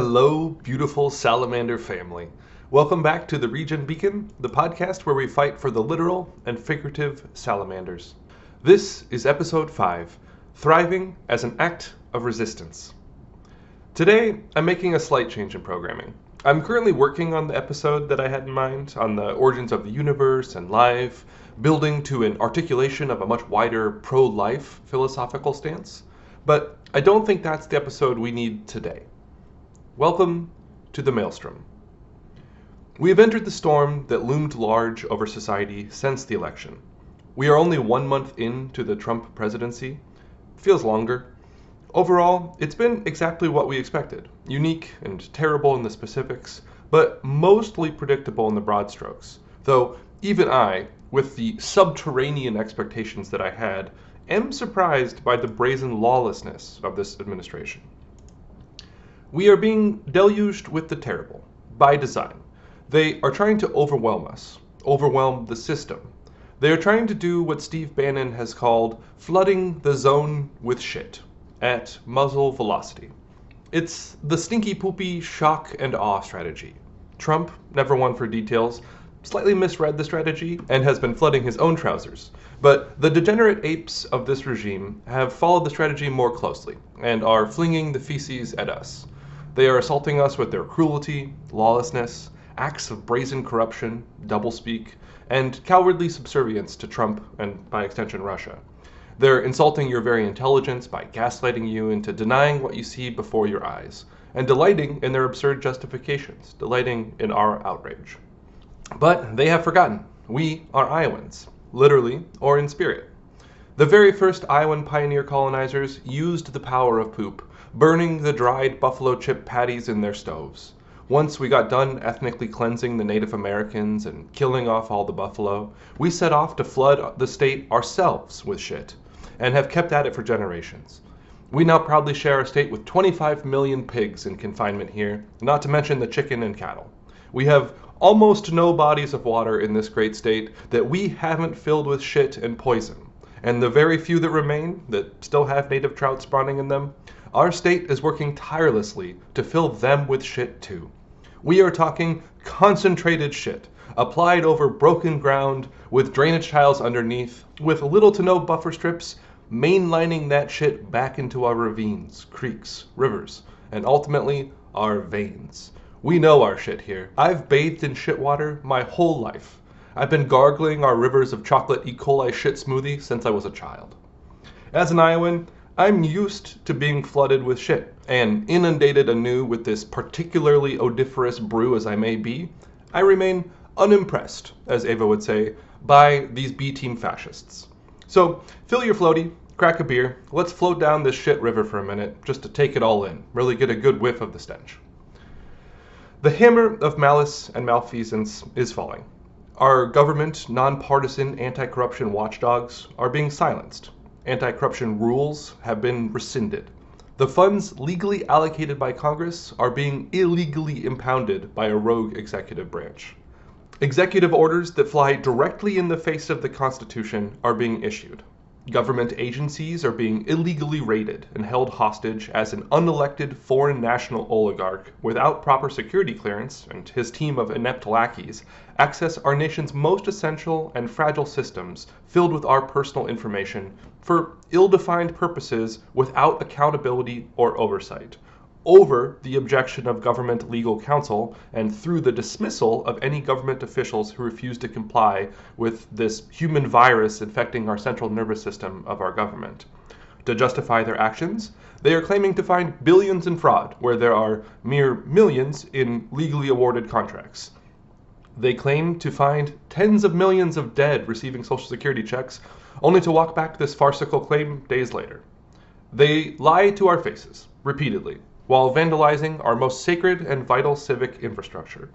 Hello, beautiful salamander family. Welcome back to the Regen Beacon, the podcast where we fight for the literal and figurative salamanders. This is episode 5, Thriving as an Act of Resistance. Today, I'm making a slight change in programming. I'm currently working on the episode that I had in mind on the origins of the universe and life, building to an articulation of a much wider pro-life philosophical stance, but I don't think that's the episode we need today. Welcome to the Maelstrom. We have entered the storm that loomed large over society since the election. We are only 1 month into the Trump presidency. Feels longer. Overall, it's been exactly what we expected. Unique and terrible in the specifics, but mostly predictable in the broad strokes. Though even I, with the subterranean expectations that I had, am surprised by the brazen lawlessness of this administration. We are being deluged with the terrible, by design. They are trying to overwhelm us, overwhelm the system. They are trying to do what Steve Bannon has called flooding the zone with shit, at muzzle velocity. It's the stinky poopy shock and awe strategy. Trump, never one for details, slightly misread the strategy and has been flooding his own trousers. But the degenerate apes of this regime have followed the strategy more closely and are flinging the feces at us. They are assaulting us with their cruelty, lawlessness, acts of brazen corruption, doublespeak, and cowardly subservience to Trump and, by extension, Russia. They're insulting your very intelligence by gaslighting you into denying what you see before your eyes, and delighting in their absurd justifications, delighting in our outrage. But they have forgotten. We are Iowans, literally or in spirit. The very first Iowan pioneer colonizers used the power of poop, burning the dried buffalo chip patties in their stoves. Once we got done ethnically cleansing the Native Americans and killing off all the buffalo, we set off to flood the state ourselves with shit, and have kept at it for generations. We now proudly share our state with 25 million pigs in confinement here, not to mention the chicken and cattle. We have almost no bodies of water in this great state that we haven't filled with shit and poison, and the very few that remain, that still have native trout spawning in them, our state is working tirelessly to fill them with shit too. We are talking concentrated shit, applied over broken ground, with drainage tiles underneath, with little to no buffer strips, mainlining that shit back into our ravines, creeks, rivers, and ultimately our veins. We know our shit here. I've bathed in shit water my whole life. I've been gargling our rivers of chocolate E. coli shit smoothie since I was a child. As an Iowan, I'm used to being flooded with shit, and inundated anew with this particularly odoriferous brew as I may be, I remain unimpressed, as Ava would say, by these B-team fascists. So, fill your floaty, crack a beer, let's float down this shit river for a minute, just to take it all in, really get a good whiff of the stench. The hammer of malice and malfeasance is falling. Our government, nonpartisan anti-corruption watchdogs are being silenced. Anti-corruption rules have been rescinded. The funds legally allocated by Congress are being illegally impounded by a rogue executive branch. Executive orders that fly directly in the face of the Constitution are being issued. Government agencies are being illegally raided and held hostage as an unelected foreign national oligarch without proper security clearance and his team of inept lackeys access our nation's most essential and fragile systems filled with our personal information for ill-defined purposes without accountability or oversight, over the objection of government legal counsel and through the dismissal of any government officials who refuse to comply with this human virus infecting our central nervous system of our government. To justify their actions, they are claiming to find billions in fraud where there are mere millions in legally awarded contracts. They claim to find tens of millions of dead receiving Social Security checks, only to walk back this farcical claim days later. They lie to our faces, repeatedly, while vandalizing our most sacred and vital civic infrastructure.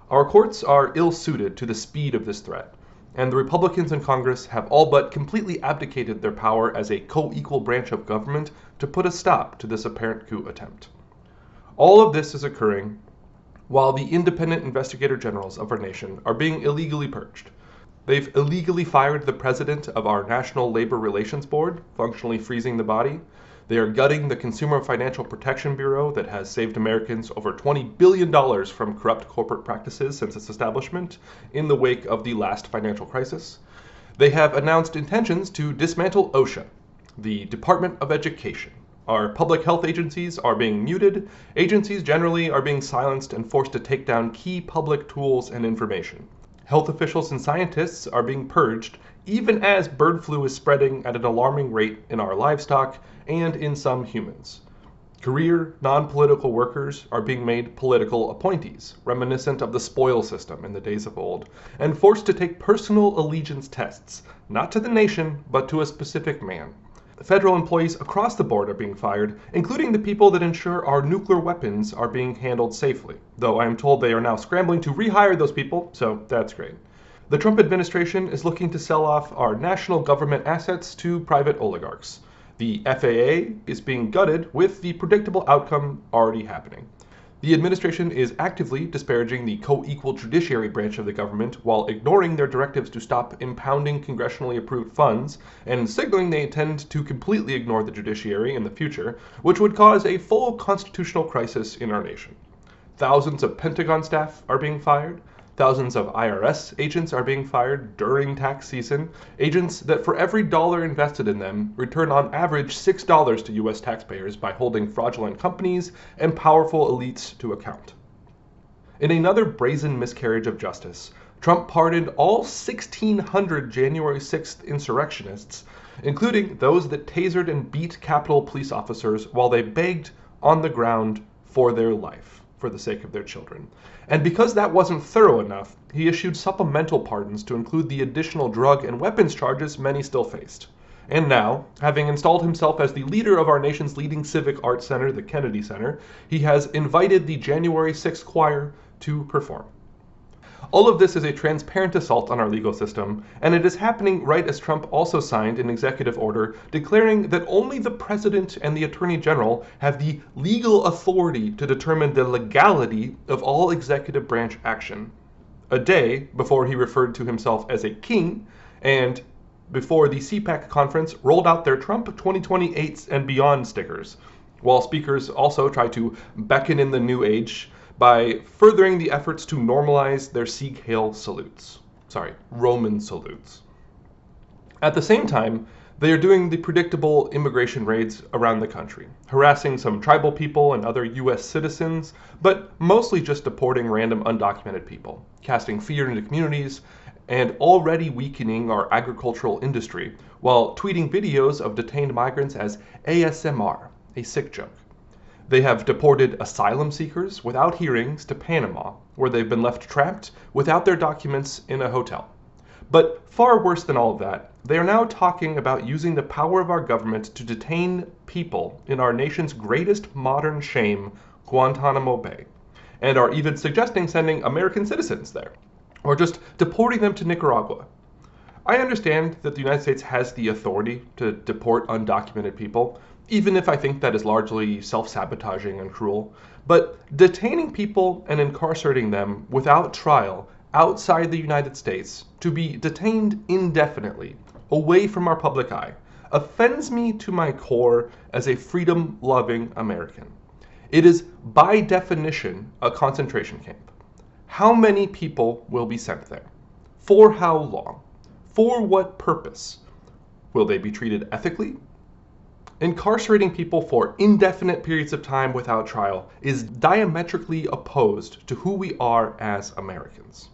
Our courts are ill-suited to the speed of this threat, and the Republicans in Congress have all but completely abdicated their power as a co-equal branch of government to put a stop to this apparent coup attempt. All of this is occurring while the independent investigator generals of our nation are being illegally purged. They've illegally fired the president of our National Labor Relations Board, functionally freezing the body. They are gutting the Consumer Financial Protection Bureau that has saved Americans over $20 billion from corrupt corporate practices since its establishment in the wake of the last financial crisis. They have announced intentions to dismantle OSHA, the Department of Education. Our public health agencies are being muted. Agencies generally are being silenced and forced to take down key public tools and information. Health officials and scientists are being purged, even as bird flu is spreading at an alarming rate in our livestock and in some humans. Career, non-political workers are being made political appointees, reminiscent of the spoil system in the days of old, and forced to take personal allegiance tests, not to the nation, but to a specific man. Federal employees across the board are being fired, including the people that ensure our nuclear weapons are being handled safely, though I am told they are now scrambling to rehire those people, so that's great. The Trump administration is looking to sell off our national government assets to private oligarchs. The FAA is being gutted, with the predictable outcome already happening. The administration is actively disparaging the co-equal judiciary branch of the government while ignoring their directives to stop impounding congressionally approved funds and signaling they intend to completely ignore the judiciary in the future, which would cause a full constitutional crisis in our nation. Thousands of Pentagon staff are being fired. Thousands of IRS agents are being fired during tax season, agents that for every dollar invested in them return on average $6 to U.S. taxpayers by holding fraudulent companies and powerful elites to account. In another brazen miscarriage of justice, Trump pardoned all 1,600 January 6th insurrectionists, including those that tasered and beat Capitol police officers while they begged on the ground for their life, for the sake of their children. And because that wasn't thorough enough, he issued supplemental pardons to include the additional drug and weapons charges many still faced. And now, having installed himself as the leader of our nation's leading civic arts center, the Kennedy Center, he has invited the January 6th choir to perform. All of this is a transparent assault on our legal system, and it is happening right as Trump also signed an executive order declaring that only the president and the attorney general have the legal authority to determine the legality of all executive branch action. A day before he referred to himself as a king, and before the CPAC conference rolled out their Trump 2028 and beyond stickers, while speakers also try to beckon in the new age by furthering the efforts to normalize their Sieg Heil salutes. Roman salutes. At the same time, they are doing the predictable immigration raids around the country, harassing some tribal people and other U.S. citizens, but mostly just deporting random undocumented people, casting fear into communities, and already weakening our agricultural industry, while tweeting videos of detained migrants as ASMR, a sick joke. They have deported asylum seekers without hearings to Panama, where they've been left trapped without their documents in a hotel. But far worse than all of that, they are now talking about using the power of our government to detain people in our nation's greatest modern shame, Guantanamo Bay, and are even suggesting sending American citizens there, or just deporting them to Nicaragua. I understand that the United States has the authority to deport undocumented people, even if I think that is largely self-sabotaging and cruel. But detaining people and incarcerating them without trial outside the United States to be detained indefinitely, away from our public eye, offends me to my core as a freedom-loving American. It is, by definition, a concentration camp. How many people will be sent there? For how long? For what purpose? Will they be treated ethically? Incarcerating people for indefinite periods of time without trial is diametrically opposed to who we are as Americans.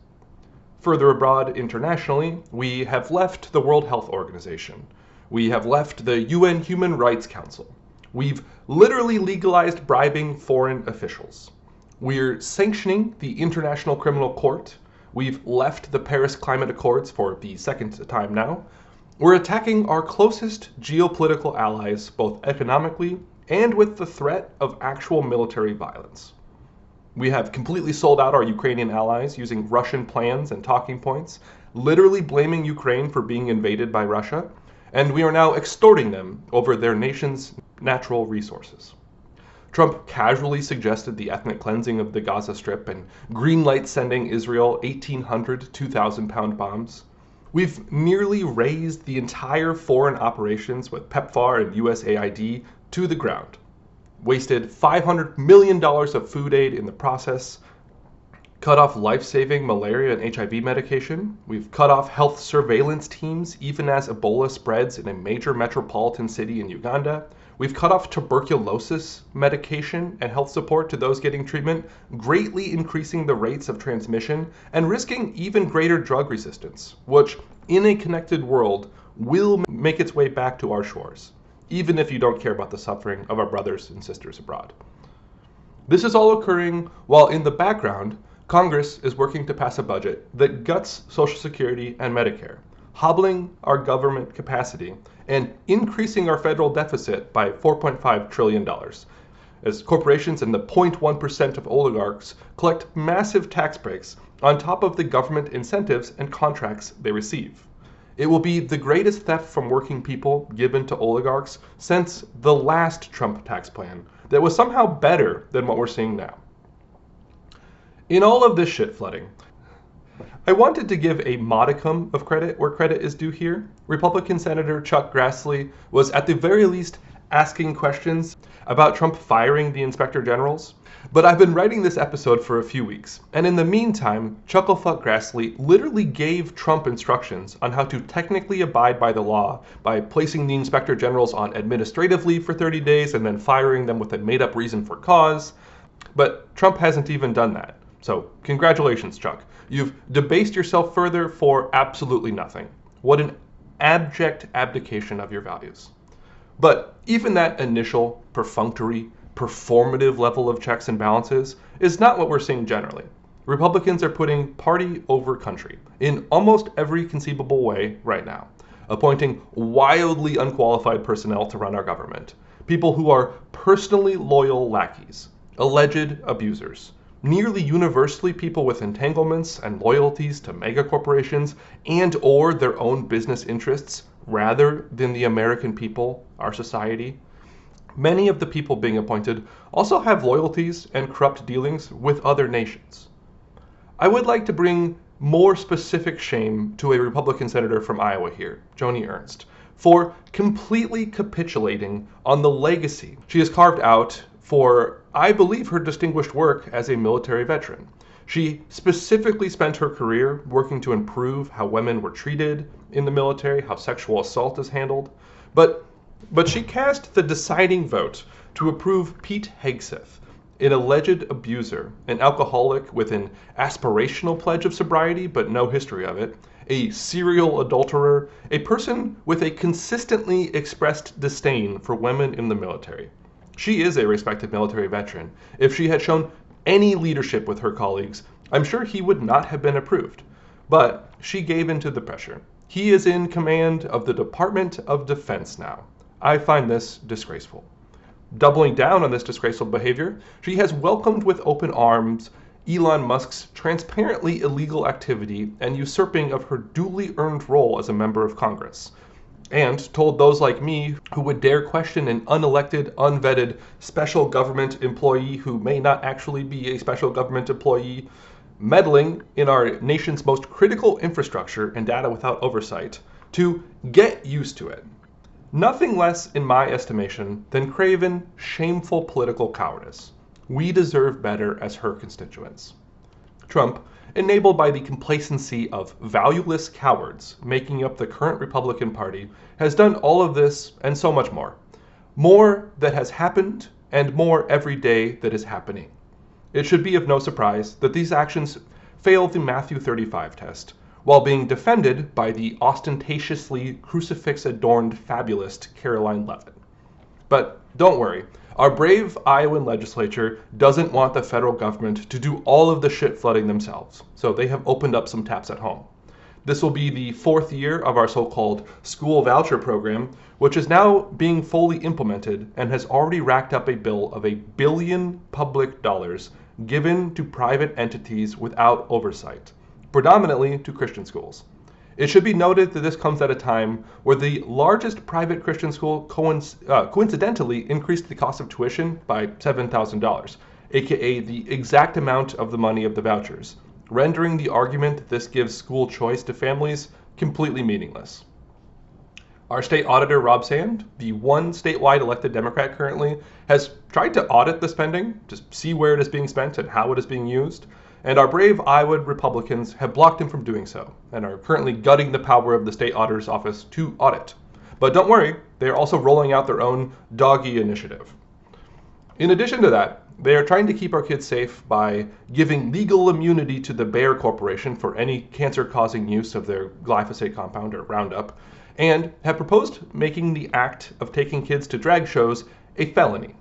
Further abroad internationally, we have left the World Health Organization. We have left the UN Human Rights Council. We've literally legalized bribing foreign officials. We're sanctioning the International Criminal Court. We've left the Paris Climate Accords for the second time now. We're attacking our closest geopolitical allies, both economically and with the threat of actual military violence. We have completely sold out our Ukrainian allies using Russian plans and talking points, literally blaming Ukraine for being invaded by Russia, and we are now extorting them over their nation's natural resources. Trump casually suggested the ethnic cleansing of the Gaza Strip and greenlight sending Israel 1,800 2,000-pound bombs. We've nearly razed the entire foreign operations with PEPFAR and USAID to the ground. Wasted $500 million of food aid in the process, cut off life-saving malaria and HIV medication. We've cut off health surveillance teams even as Ebola spreads in a major metropolitan city in Uganda. We've cut off tuberculosis medication and health support to those getting treatment, greatly increasing the rates of transmission and risking even greater drug resistance, which in a connected world will make its way back to our shores, even if you don't care about the suffering of our brothers and sisters abroad. This is all occurring while in the background, Congress is working to pass a budget that guts Social Security and Medicare, hobbling our government capacity and increasing our federal deficit by $4.5 trillion, as corporations and the 0.1% of oligarchs collect massive tax breaks on top of the government incentives and contracts they receive. It will be the greatest theft from working people given to oligarchs since the last Trump tax plan that was somehow better than what we're seeing now. In all of this shit flooding, I wanted to give a modicum of credit where credit is due here. Republican Senator Chuck Grassley was at the very least asking questions about Trump firing the inspector generals. But I've been writing this episode for a few weeks, and in the meantime, Chucklefuck Grassley literally gave Trump instructions on how to technically abide by the law by placing the inspector generals on administrative leave for 30 days and then firing them with a made-up reason for cause. But Trump hasn't even done that. So congratulations, Chuck. You've debased yourself further for absolutely nothing. What an abject abdication of your values. But even that initial, perfunctory, performative level of checks and balances is not what we're seeing generally. Republicans are putting party over country in almost every conceivable way right now, appointing wildly unqualified personnel to run our government, people who are personally loyal lackeys, alleged abusers, nearly universally people with entanglements and loyalties to mega corporations and or their own business interests rather than the American people, our society. Many of the people being appointed also have loyalties and corrupt dealings with other nations. I would like to bring more specific shame to a Republican senator from Iowa here, Joni Ernst, for completely capitulating on the legacy she has carved out for, I believe, her distinguished work as a military veteran. She specifically spent her career working to improve how women were treated in the military, how sexual assault is handled. But she cast the deciding vote to approve Pete Hegseth, an alleged abuser, an alcoholic with an aspirational pledge of sobriety but no history of it, a serial adulterer, a person with a consistently expressed disdain for women in the military. She is a respected military veteran. If she had shown any leadership with her colleagues, I'm sure he would not have been approved. But she gave in to the pressure. He is in command of the Department of Defense now. I find this disgraceful. Doubling down on this disgraceful behavior, she has welcomed with open arms Elon Musk's transparently illegal activity and usurping of her duly earned role as a member of Congress, and told those like me who would dare question an unelected, unvetted special government employee who may not actually be a special government employee, meddling in our nation's most critical infrastructure and data without oversight, to get used to it. Nothing less, in my estimation, than craven, shameful political cowardice. We deserve better as her constituents. Trump, enabled by the complacency of valueless cowards making up the current Republican Party, has done all of this and so much more. More that has happened and more every day that is happening. It should be of no surprise that these actions fail the Matthew 35 test, while being defended by the ostentatiously crucifix-adorned fabulist Caroline Leavitt. But don't worry, our brave Iowan legislature doesn't want the federal government to do all of the shit flooding themselves, so they have opened up some taps at home. This will be the 4th year of our so-called school voucher program, which is now being fully implemented and has already racked up a bill of $1 billion public dollars given to private entities without oversight, predominantly to Christian schools. It should be noted that this comes at a time where the largest private Christian school coincidentally increased the cost of tuition by $7,000, aka the exact amount of the money of the vouchers, rendering the argument that this gives school choice to families completely meaningless. Our state auditor, Rob Sand, the one statewide elected Democrat currently, has tried to audit the spending, just see where it is being spent and how it is being used. And our brave Iowa Republicans have blocked him from doing so and are currently gutting the power of the state auditor's office to audit. But don't worry, they are also rolling out their own doggy initiative. In addition to that, they are trying to keep our kids safe by giving legal immunity to the Bayer Corporation for any cancer-causing use of their glyphosate compound or Roundup, and have proposed making the act of taking kids to drag shows a felony.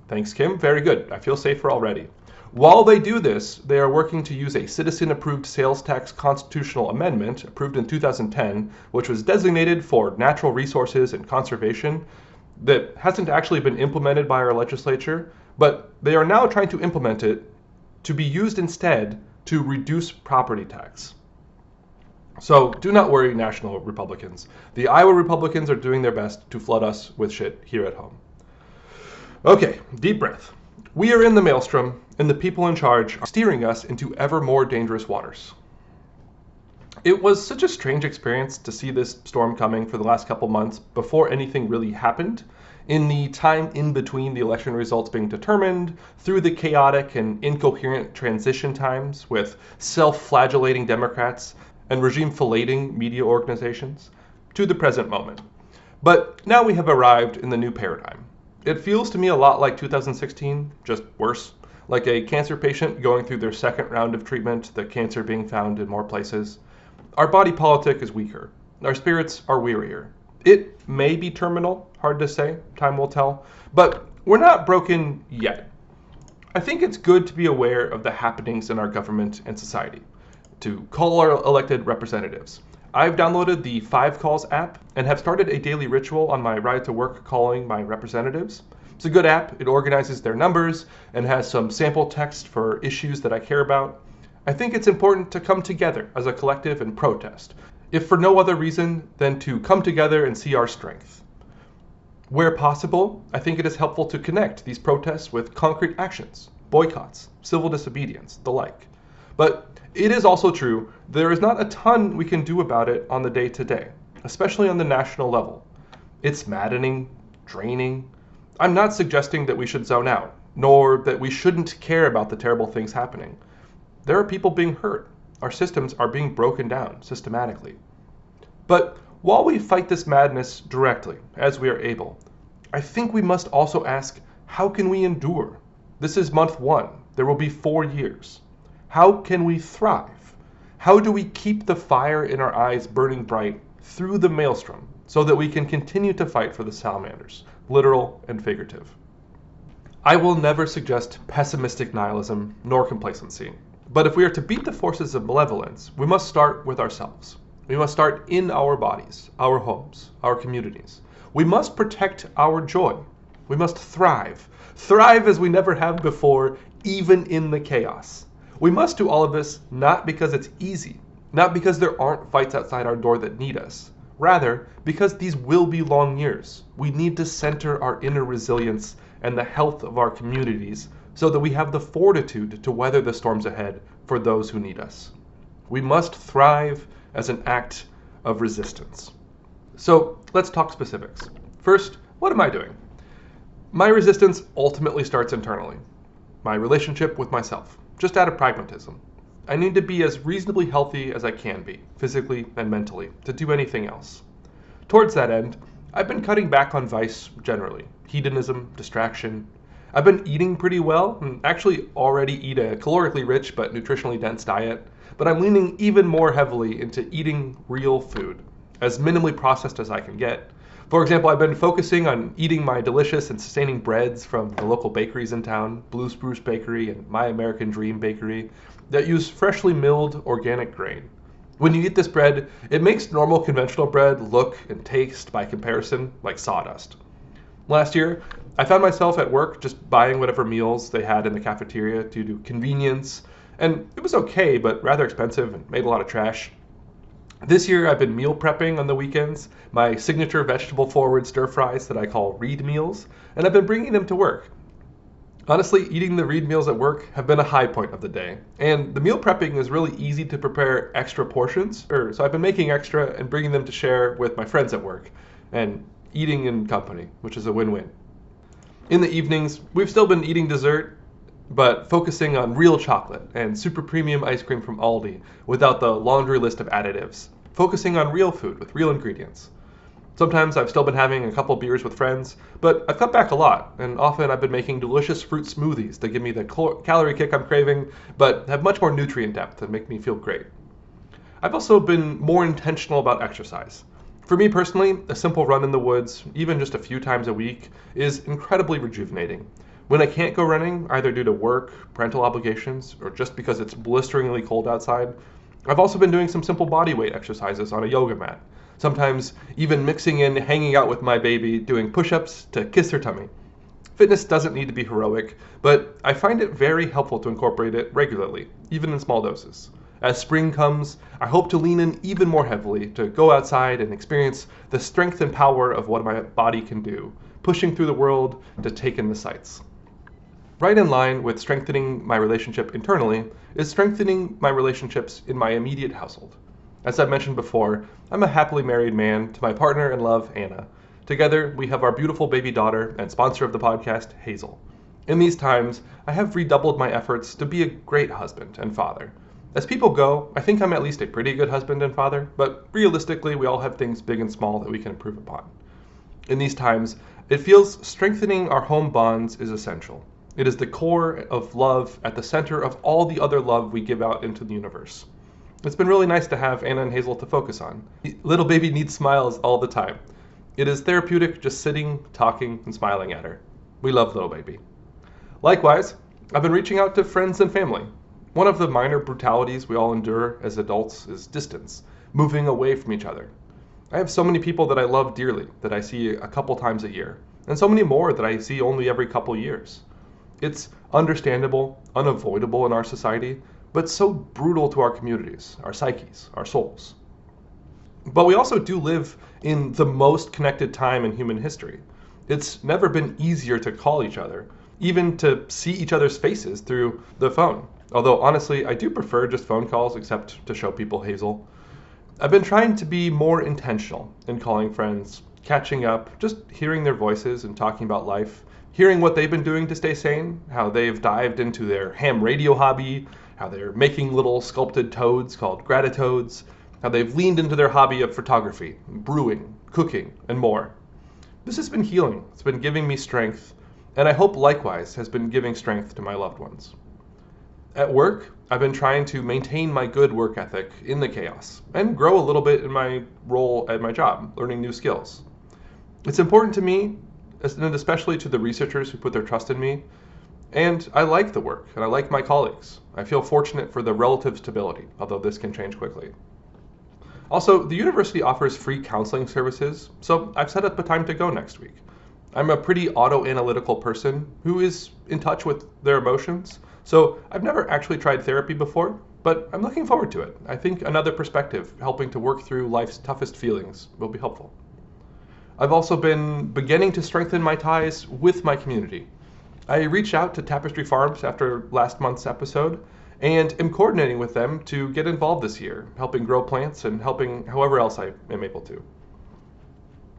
Thanks, Kim. Very good. I feel safer already. While they do this, they are working to use a citizen-approved sales tax constitutional amendment approved in 2010, which was designated for natural resources and conservation, that hasn't actually been implemented by our legislature, but they are now trying to implement it to be used instead to reduce property tax. So do not worry, national Republicans. The Iowa Republicans are doing their best to flood us with shit here at home. Okay, deep breath. We are in the maelstrom, and the people in charge are steering us into ever more dangerous waters. It was such a strange experience to see this storm coming for the last couple months before anything really happened. In the time in between the election results being determined, through the chaotic and incoherent transition times with self-flagellating Democrats and regime-filleting media organizations, to the present moment. But now we have arrived in the new paradigm. It feels to me a lot like 2016, just worse. Like a cancer patient going through their second round of treatment, the cancer being found in more places. Our body politic is weaker. Our spirits are wearier. It may be terminal, hard to say, time will tell, but we're not broken yet. I think it's good to be aware of the happenings in our government and society, to call our elected representatives. I've downloaded the 5 Calls app and have started a daily ritual on my ride to work calling my representatives. It's a good app. It organizes their numbers and has some sample text for issues that I care about. I think it's important to come together as a collective and protest, if for no other reason than to come together and see our strength. Where possible, I think it is helpful to connect these protests with concrete actions, boycotts, civil disobedience, the like. But it is also true there is not a ton we can do about it on the day-to-day, especially on the national level. It's maddening, draining. I'm not suggesting that we should zone out, nor that we shouldn't care about the terrible things happening. There are people being hurt. Our systems are being broken down systematically. But while we fight this madness directly, as we are able, I think we must also ask, how can we endure? This is month 1. There will be 4 years. How can we thrive? How do we keep the fire in our eyes burning bright through the maelstrom so that we can continue to fight for the salamanders, literal and figurative? I will never suggest pessimistic nihilism nor complacency. But if we are to beat the forces of malevolence, we must start with ourselves. We must start in our bodies, our homes, our communities. We must protect our joy. We must thrive. Thrive as we never have before, even in the chaos. We must do all of this not because it's easy, not because there aren't fights outside our door that need us. Rather, because these will be long years. We need to center our inner resilience and the health of our communities so that we have the fortitude to weather the storms ahead for those who need us. We must thrive as an act of resistance. So let's talk specifics. First, what am I doing? My resistance ultimately starts internally. My relationship with myself, just out of pragmatism. I need to be as reasonably healthy as I can be, physically and mentally, to do anything else. Towards that end, I've been cutting back on vice generally, hedonism, distraction. I've been eating pretty well, and actually already eat a calorically rich but nutritionally dense diet, but I'm leaning even more heavily into eating real food, as minimally processed as I can get. For example, I've been focusing on eating my delicious and sustaining breads from the local bakeries in town, Blue Spruce Bakery and My American Dream Bakery, that use freshly milled organic grain. When you eat this bread, it makes normal conventional bread look and taste, by comparison, like sawdust. Last year, I found myself at work just buying whatever meals they had in the cafeteria due to convenience, and it was okay, but rather expensive and made a lot of trash. This year, I've been meal prepping on the weekends, my signature vegetable-forward stir-fries that I call Reed meals, and I've been bringing them to work. Honestly, eating the Reed meals at work have been a high point of the day, and the meal prepping is really easy to prepare extra portions, so I've been making extra and bringing them to share with my friends at work. and eating in company, which is a win-win. In the evenings, we've still been eating dessert, but focusing on real chocolate and super premium ice cream from Aldi without the laundry list of additives. Focusing on real food with real ingredients. Sometimes I've still been having a couple beers with friends, but I've cut back a lot, and often I've been making delicious fruit smoothies to give me the calorie kick I'm craving, but have much more nutrient depth and make me feel great. I've also been more intentional about exercise. For me personally, a simple run in the woods, even just a few times a week, is incredibly rejuvenating. When I can't go running, either due to work, parental obligations, or just because it's blisteringly cold outside, I've also been doing some simple body weight exercises on a yoga mat. Sometimes even mixing in hanging out with my baby, doing push-ups to kiss her tummy. Fitness doesn't need to be heroic, but I find it very helpful to incorporate it regularly, even in small doses. As spring comes, I hope to lean in even more heavily to go outside and experience the strength and power of what my body can do, pushing through the world to take in the sights. Right in line with strengthening my relationship internally is strengthening my relationships in my immediate household. As I mentioned before, I'm a happily married man to my partner in love, Anna. Together, we have our beautiful baby daughter and sponsor of the podcast, Hazel. In these times, I have redoubled my efforts to be a great husband and father. As people go, I think I'm at least a pretty good husband and father, but realistically, we all have things big and small that we can improve upon. In these times, it feels strengthening our home bonds is essential. It is the core of love at the center of all the other love we give out into the universe. It's been really nice to have Anna and Hazel to focus on. Little baby needs smiles all the time. It is therapeutic just sitting, talking, and smiling at her. We love little baby. Likewise, I've been reaching out to friends and family. One of the minor brutalities we all endure as adults is distance, moving away from each other. I have so many people that I love dearly that I see a couple times a year, and so many more that I see only every couple years. It's understandable, unavoidable in our society, but so brutal to our communities, our psyches, our souls. But we also do live in the most connected time in human history. It's never been easier to call each other, even to see each other's faces through the phone. Although honestly, I do prefer just phone calls, except to show people Hazel. I've been trying to be more intentional in calling friends, catching up, just hearing their voices and talking about life, hearing what they've been doing to stay sane, how they've dived into their ham radio hobby, how they're making little sculpted toads called gratitoads, how they've leaned into their hobby of photography, brewing, cooking, and more. This has been healing, it's been giving me strength, and I hope likewise has been giving strength to my loved ones. At work, I've been trying to maintain my good work ethic in the chaos, and grow a little bit in my role at my job, learning new skills. It's important to me, and especially to the researchers who put their trust in me, and I like the work, and I like my colleagues. I feel fortunate for the relative stability, although this can change quickly. Also, the university offers free counseling services, so I've set up a time to go next week. I'm a pretty auto-analytical person who is in touch with their emotions, so I've never actually tried therapy before, but I'm looking forward to it. I think another perspective, helping to work through life's toughest feelings, will be helpful. I've also been beginning to strengthen my ties with my community. I reached out to Tapestry Farms after last month's episode, and am coordinating with them to get involved this year, helping grow plants and helping however else I am able to.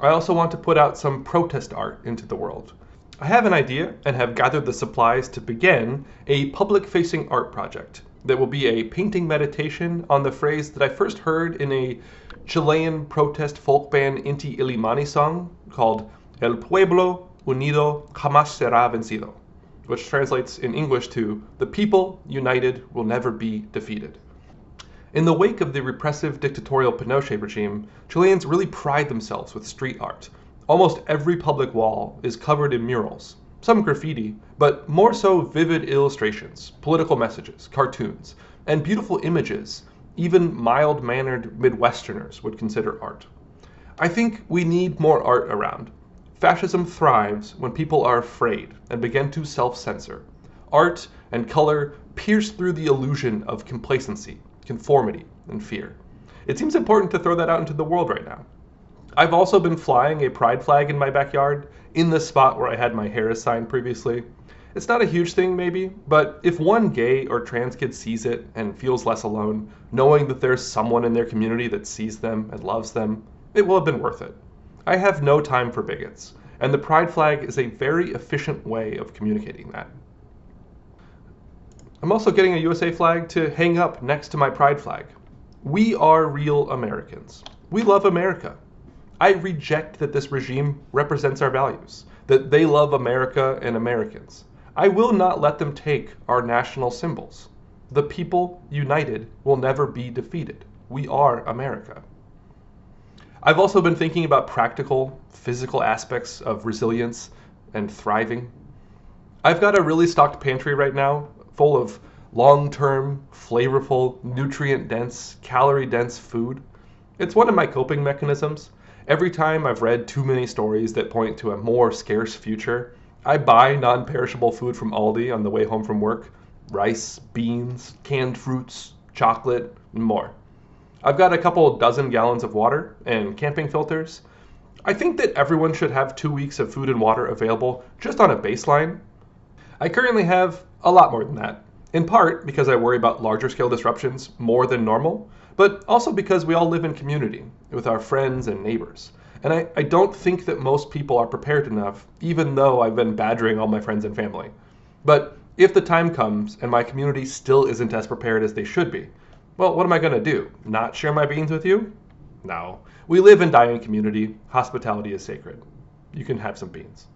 I also want to put out some protest art into the world. I have an idea and have gathered the supplies to begin a public-facing art project that will be a painting meditation on the phrase that I first heard in a Chilean protest folk band Inti Illimani song called El Pueblo Unido Jamás Será Vencido, which translates in English to, "The people united will never be defeated." In the wake of the repressive dictatorial Pinochet regime, Chileans really pride themselves with street art. Almost every public wall is covered in murals, some graffiti, but more so vivid illustrations, political messages, cartoons, and beautiful images even mild-mannered Midwesterners would consider art. I think we need more art around. Fascism thrives when people are afraid and begin to self-censor. Art and color pierce through the illusion of complacency, conformity, and fear. It seems important to throw that out into the world right now. I've also been flying a pride flag in my backyard, in the spot where I had my Harris sign previously. It's not a huge thing maybe, but if one gay or trans kid sees it and feels less alone, knowing that there's someone in their community that sees them and loves them, it will have been worth it. I have no time for bigots, and the pride flag is a very efficient way of communicating that. I'm also getting a USA flag to hang up next to my pride flag. We are real Americans. We love America. I reject that this regime represents our values, that they love America and Americans. I will not let them take our national symbols. The people united will never be defeated. We are America. I've also been thinking about practical, physical aspects of resilience and thriving. I've got a really stocked pantry right now, full of long-term, flavorful, nutrient-dense, calorie-dense food. It's one of my coping mechanisms. Every time I've read too many stories that point to a more scarce future, I buy non-perishable food from Aldi on the way home from work. Rice, beans, canned fruits, chocolate, and more. I've got a couple dozen gallons of water and camping filters. I think that everyone should have 2 weeks of food and water available just on a baseline. I currently have a lot more than that, in part because I worry about larger scale disruptions more than normal, but also because we all live in community with our friends and neighbors. And I don't think that most people are prepared enough, even though I've been badgering all my friends and family. But if the time comes and my community still isn't as prepared as they should be, well, what am I going to do? Not share my beans with you? No. We live in dying community. Hospitality is sacred. You can have some beans.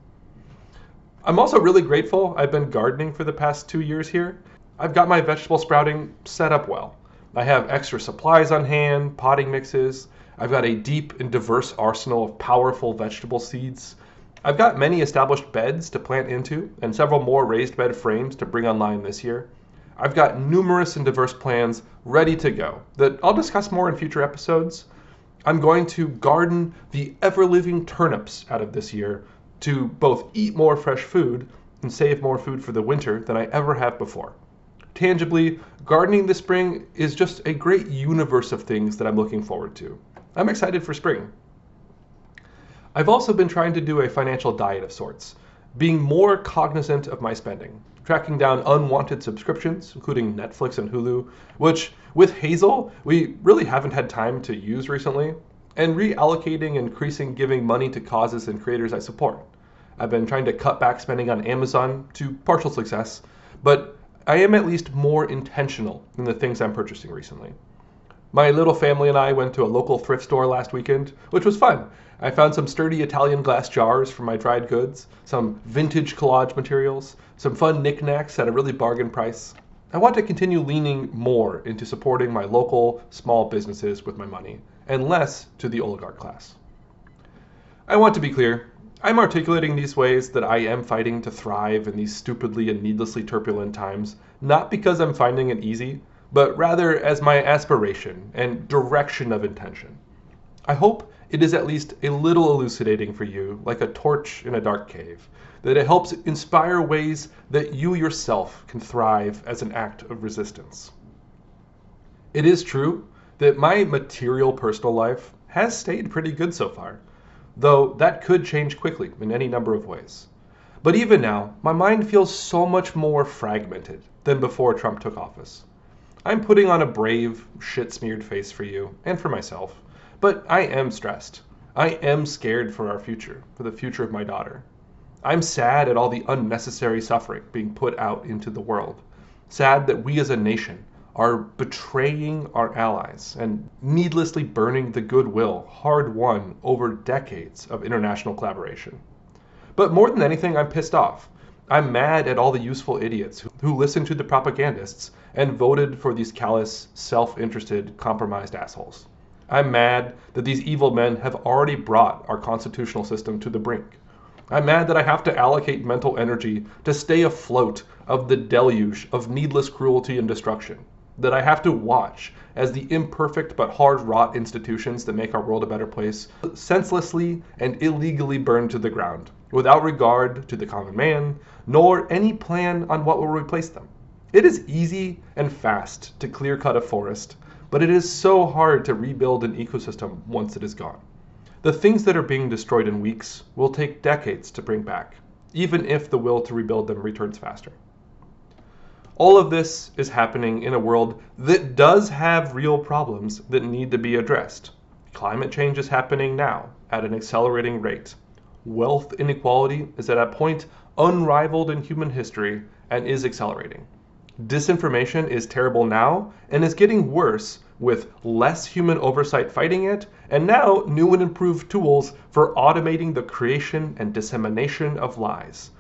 I'm also really grateful I've been gardening for the past 2 years here. I've got my vegetable sprouting set up well. I have extra supplies on hand, potting mixes. I've got a deep and diverse arsenal of powerful vegetable seeds. I've got many established beds to plant into and several more raised bed frames to bring online this year. I've got numerous and diverse plans ready to go that I'll discuss more in future episodes. I'm going to garden the ever-living turnips out of this year to both eat more fresh food and save more food for the winter than I ever have before. Tangibly, gardening this spring is just a great universe of things that I'm looking forward to. I'm excited for spring. I've also been trying to do a financial diet of sorts, being more cognizant of my spending, tracking down unwanted subscriptions, including Netflix and Hulu, which with Hazel, we really haven't had time to use recently, and reallocating and increasing giving money to causes and creators I support. I've been trying to cut back spending on Amazon to partial success, but I am at least more intentional in the things I'm purchasing recently. My little family and I went to a local thrift store last weekend, which was fun. I found some sturdy Italian glass jars for my dried goods, some vintage collage materials, some fun knickknacks at a really bargain price. I want to continue leaning more into supporting my local small businesses with my money, and less to the oligarch class. I want to be clear, I'm articulating these ways that I am fighting to thrive in these stupidly and needlessly turbulent times, not because I'm finding it easy, but rather as my aspiration and direction of intention. I hope it is at least a little elucidating for you, like a torch in a dark cave, that it helps inspire ways that you yourself can thrive as an act of resistance. It is true that my material personal life has stayed pretty good so far, though that could change quickly in any number of ways. But even now, my mind feels so much more fragmented than before Trump took office. I'm putting on a brave, shit-smeared face for you and for myself, but I am stressed. I am scared for our future, for the future of my daughter. I'm sad at all the unnecessary suffering being put out into the world. Sad that we as a nation are betraying our allies and needlessly burning the goodwill hard-won over decades of international collaboration. But more than anything, I'm pissed off. I'm mad at all the useful idiots who listened to the propagandists and voted for these callous, self-interested, compromised assholes. I'm mad that these evil men have already brought our constitutional system to the brink. I'm mad that I have to allocate mental energy to stay afloat of the deluge of needless cruelty and destruction. That I have to watch as the imperfect but hard-wrought institutions that make our world a better place senselessly and illegally burned to the ground, without regard to the common man, nor any plan on what will replace them. It is easy and fast to clear-cut a forest, but it is so hard to rebuild an ecosystem once it is gone. The things that are being destroyed in weeks will take decades to bring back, even if the will to rebuild them returns faster. All of this is happening in a world that does have real problems that need to be addressed. Climate change is happening now at an accelerating rate. Wealth inequality is at a point unrivaled in human history and is accelerating. Disinformation is terrible now and is getting worse with less human oversight fighting it, and now new and improved tools for automating the creation and dissemination of lies.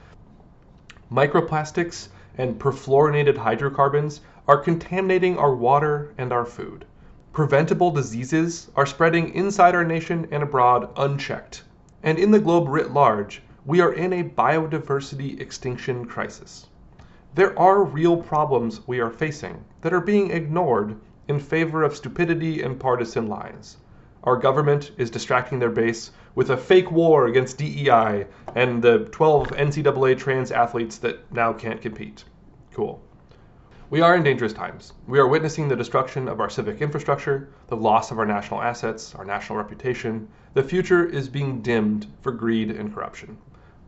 Microplastics and perfluorinated hydrocarbons are contaminating our water and our food. Preventable diseases are spreading inside our nation and abroad unchecked. And in the globe writ large, we are in a biodiversity extinction crisis. There are real problems we are facing that are being ignored in favor of stupidity and partisan lies. Our government is distracting their base with a fake war against DEI and the 12 NCAA trans athletes that now can't compete. Cool. We are in dangerous times. We are witnessing the destruction of our civic infrastructure, the loss of our national assets, our national reputation. The future is being dimmed for greed and corruption.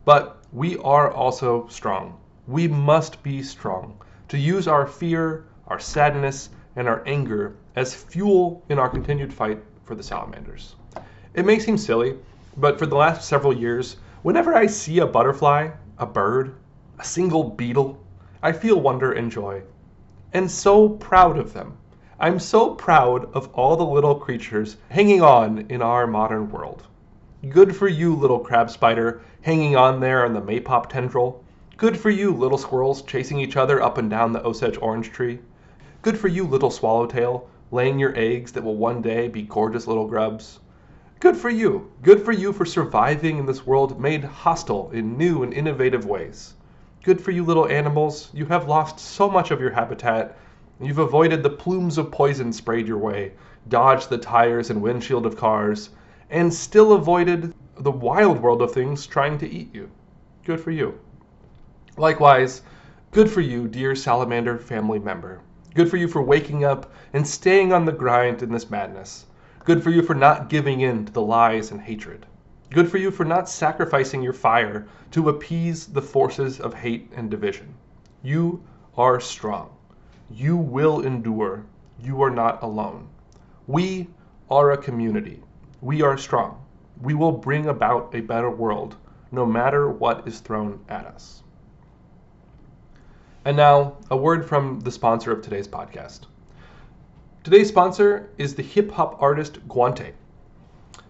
But we are also strong. We must be strong to use our fear, our sadness, and our anger as fuel in our continued fight for the salamanders. It may seem silly, but for the last several years, whenever I see a butterfly, a bird, a single beetle, I feel wonder and joy. And so proud of them. I'm so proud of all the little creatures hanging on in our modern world. Good for you, little crab spider, hanging on there on the maypop tendril. Good for you, little squirrels chasing each other up and down the Osage orange tree. Good for you, little swallowtail, laying your eggs that will one day be gorgeous little grubs. Good for you. Good for you for surviving in this world made hostile in new and innovative ways. Good for you, little animals. You have lost so much of your habitat. You've avoided the plumes of poison sprayed your way, dodged the tires and windshield of cars, and still avoided the wild world of things trying to eat you. Good for you. Likewise, good for you, dear salamander family member. Good for you for waking up and staying on the grind in this madness. Good for you for not giving in to the lies and hatred. Good for you for not sacrificing your fire to appease the forces of hate and division. You are strong. You will endure. You are not alone. We are a community. We are strong. We will bring about a better world, no matter what is thrown at us. And now, a word from the sponsor of today's podcast. Today's sponsor is the hip-hop artist Guante.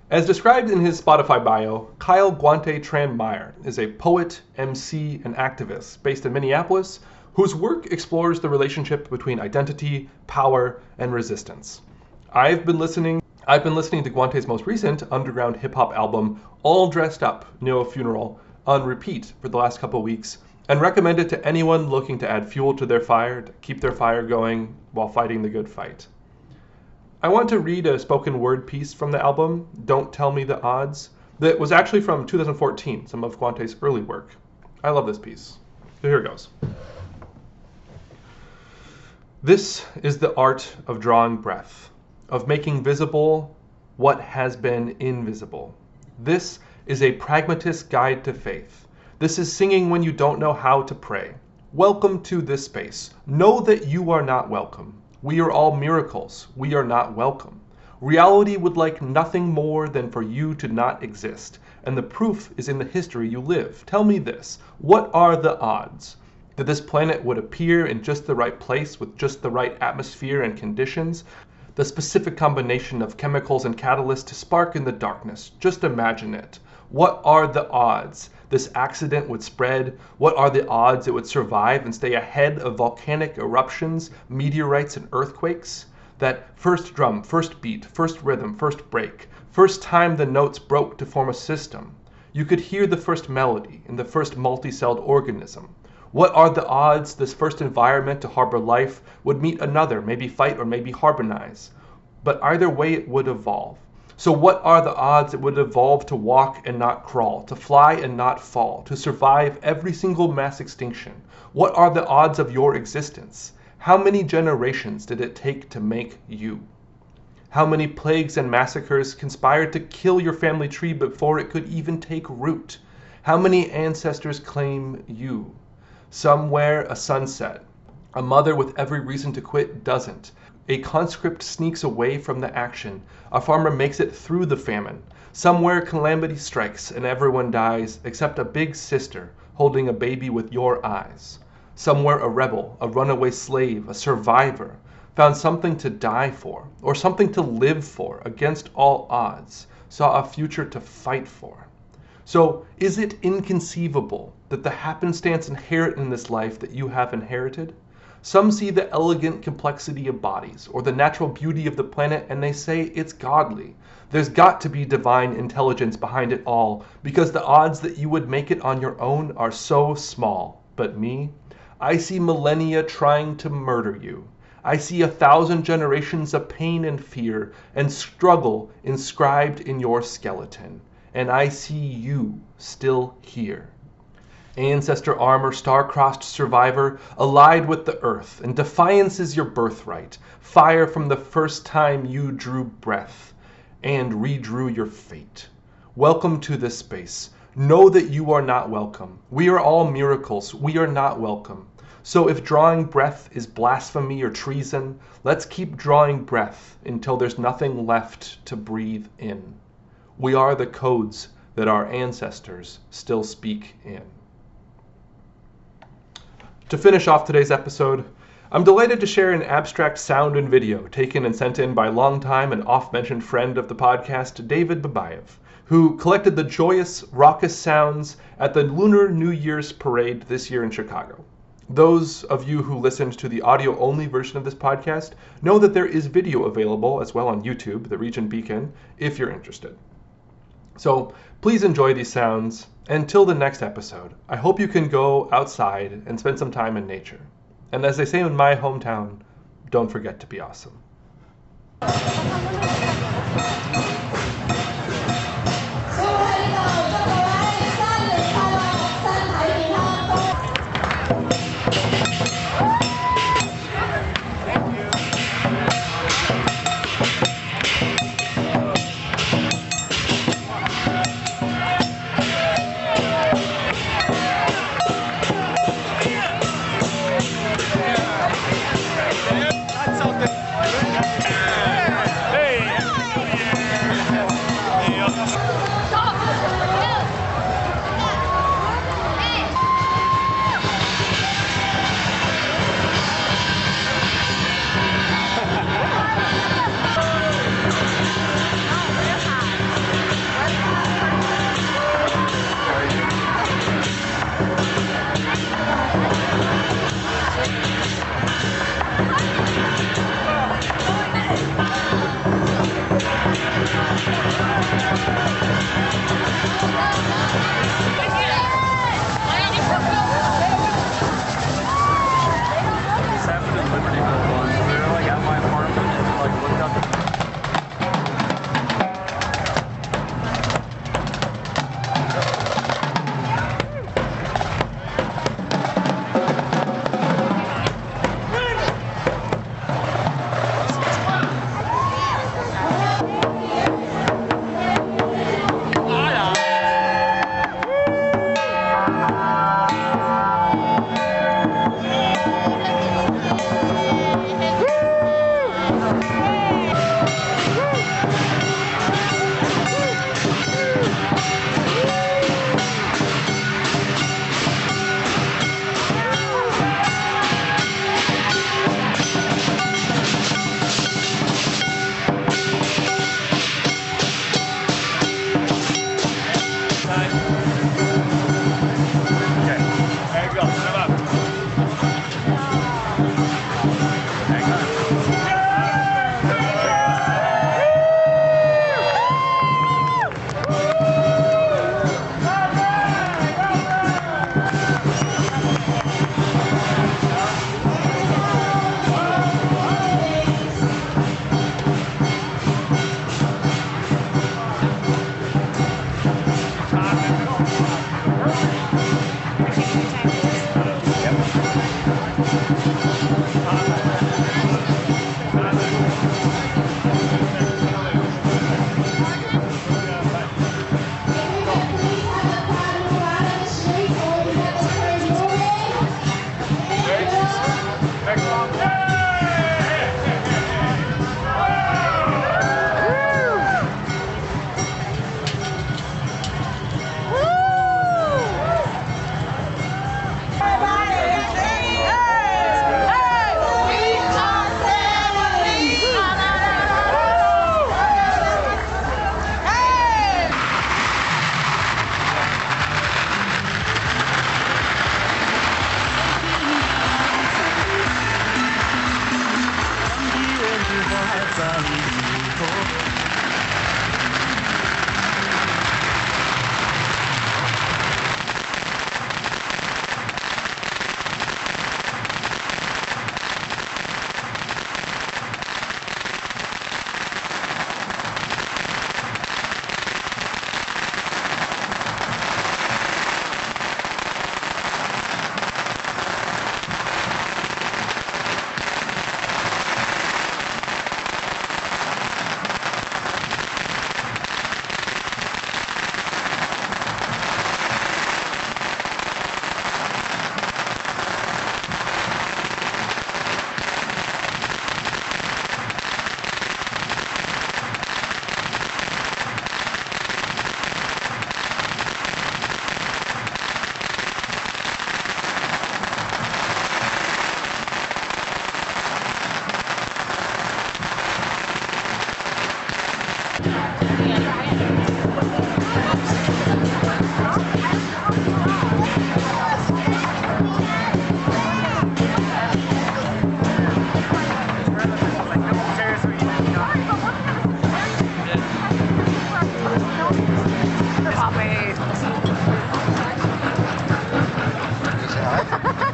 As described in his Spotify bio, Kyle Guante Tran-Meyer is a poet, MC, and activist based in Minneapolis whose work explores the relationship between identity, power, and resistance. I've been listening to Guante's most recent underground hip-hop album, All Dressed Up, No Funeral, on repeat for the last couple weeks, and recommend it to anyone looking to add fuel to their fire, to keep their fire going while fighting the good fight. I want to read a spoken word piece from the album, Don't Tell Me the Odds, that was actually from 2014, some of Guante's early work. I love this piece. So here it goes. This is the art of drawing breath, of making visible what has been invisible. This is a pragmatist guide to faith. This is singing when you don't know how to pray. Welcome to this space. Know that you are not welcome. We are all miracles. We are not welcome. Reality would like nothing more than for you to not exist, and the proof is in the history you live. Tell me this, what are the odds that this planet would appear in just the right place with just the right atmosphere and conditions? The specific combination of chemicals and catalysts to spark in the darkness. Just imagine it. What are the odds this accident would spread? What are the odds it would survive and stay ahead of volcanic eruptions, meteorites, and earthquakes? That first drum, first beat, first rhythm, first break, first time the notes broke to form a system. You could hear the first melody in the first multi-celled organism. What are the odds this first environment to harbor life would meet another, maybe fight or maybe harborize? But either way it would evolve. So what are the odds it would evolve to walk and not crawl, to fly and not fall, to survive every single mass extinction? What are the odds of your existence? How many generations did it take to make you? How many plagues and massacres conspired to kill your family tree before it could even take root? How many ancestors claim you? Somewhere a sunset, A mother with every reason to quit doesn't. A conscript sneaks away from the action. A farmer makes it through the famine. Somewhere calamity strikes and everyone dies except a big sister holding a baby with your eyes. Somewhere a rebel, a runaway slave, a survivor found something to die for or something to live for against all odds, saw a future to fight for. So is it inconceivable that the happenstance inherent in this life that you have inherited? Some see the elegant complexity of bodies or the natural beauty of the planet and they say it's godly. There's got to be divine intelligence behind it all because the odds that you would make it on your own are so small. But me, I see millennia trying to murder you. I see 1,000 generations of pain and fear and struggle inscribed in your skeleton. And I see you still here. Ancestor armor, star-crossed survivor, allied with the earth, and defiance is your birthright. Fire from the first time you drew breath, and redrew your fate. Welcome to this space. Know that you are not welcome. We are all miracles. We are not welcome. So if drawing breath is blasphemy or treason, let's keep drawing breath until there's nothing left to breathe in. We are the codes that our ancestors still speak in. To finish off today's episode, I'm delighted to share an abstract sound and video taken and sent in by longtime and oft-mentioned friend of the podcast, David Babayev, who collected the joyous, raucous sounds at the Lunar New Year's parade this year in Chicago. Those of you who listened to the audio-only version of this podcast know that there is video available as well on YouTube, the Region Beacon, if you're interested. So please enjoy these sounds. Until the next episode, I hope you can go outside and spend some time in nature. And as they say in my hometown, don't forget to be awesome.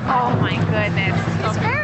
Oh my goodness.